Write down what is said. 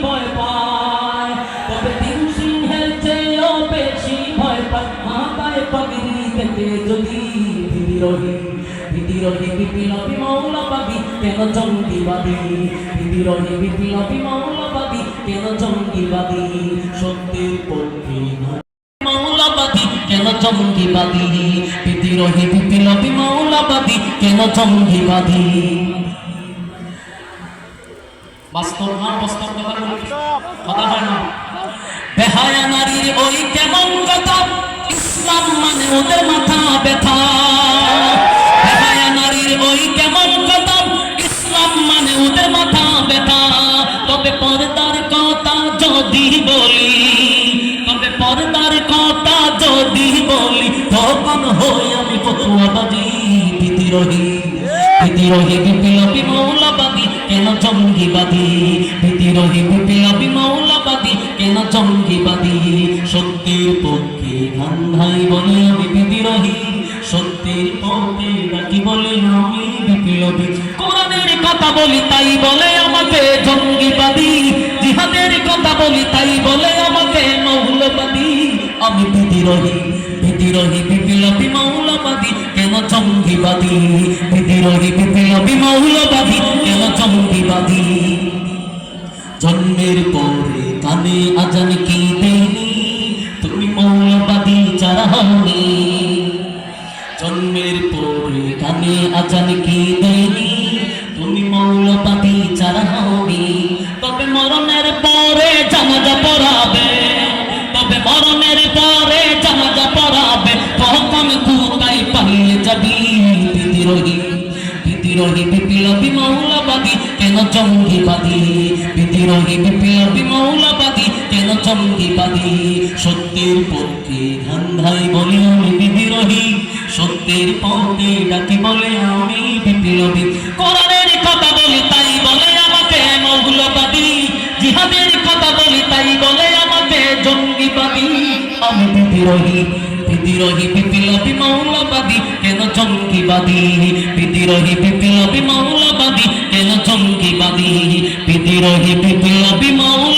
ভয় পায়, তবে তিন সিংহের চেয়েও বেশি ভয় পায় মাথায় পাগড়ি পেতে যদি বিদ্রোহী বিদ্রোহী বিপ্লবী মৌলবাদী কেন জঙ্গিবাদী, বিদ্রোহী বিপ্লবী মৌলবাদী কেন জঙ্গিবাদী, সত্যের পক্ষে মৌলবাদী কেন জঙ্গিবাদী, বিদ্রোহী বিপ্লবী মৌলবাদী কেন জঙ্গিবাদী। বাস্তব না বাস্তব কথা হয় না। বেহায়া নারীর ওই কেমন কথা, ইসলাম মানে ওদের মাথা ব্যথা। বেহায়া নারীর ওই কেমন কথা, ইসলাম মানে ওদের মাথা ব্যথা। তবে পর্দার কথা যদি বলি, তবে পর্দার কথা যদি বলি, তখন হই আমি ফতুয়াবাদী, বিদ্রোহী বিদ্রোহী বিপ্লবী মৌলবাদী কেন জঙ্গিবাদী, বিদ্রোহী বিপ্লবী মৌলবাদী কেন জঙ্গিবাদী, সত্যের পক্ষে গান্ধাই বলে আমি বিদ্রোহী, সত্যের পক্ষে ডাকি বলে আমি বিপ্লবী। কোরআনের কথা বলি তাই বলে আমাকে জঙ্গিবাদী, জিহাদের কথা বলি তাই বলে আমাকে মৌলবাদী। আমি বিদ্রোহী বিদ্রোহী বিপ্লবী মৌলবাদী কেন জঙ্গিবাদী, বিদ্রোহী বিপ্লবী মৌলবাদী কেন জঙ্গিবাদী। জন্মের পরে কানে আজান কি দেনি, তুমি মৌলবাদী যারা হওনি। জন্মের পরে কানে আজান কি দেনি, তুমি মৌলবাদী যারা হওনি। তবে মরণের পরে জানাজা পড়াবে, তবে মরণের পরে জানাজা পড়াবে, তখন কোথায় পালিয়ে যাবি বিদ্রোহী বিদ্রোহী বিপ্লবী মৌলবাদী কেন জঙ্গিবাদী, বিদ্রোহী বিপ্লবী মৌলবাদী কেন জঙ্গিবাদী। সত্যের পক্ষে গান্ধাই বলে আমি বিদ্রোহী, সত্যের পক্ষে ডাকি বলে আমি বিপ্লবী। কোরআনের কথা বলি তাই বলে আমাকে মৌলবাদী, জিহাদের কথা বলি তাই বলে আমাকে জঙ্গিবাদী। আমি বিদ্রোহী বিদ্রোহী বিপ্লবী মৌলবাদী কেন জঙ্গিবাদী, বিদ্রোহী বিপ্লবী মৌলবাদী কেন জঙ্গিবাদী, বিদ্রোহী বিপ্লবী মৌল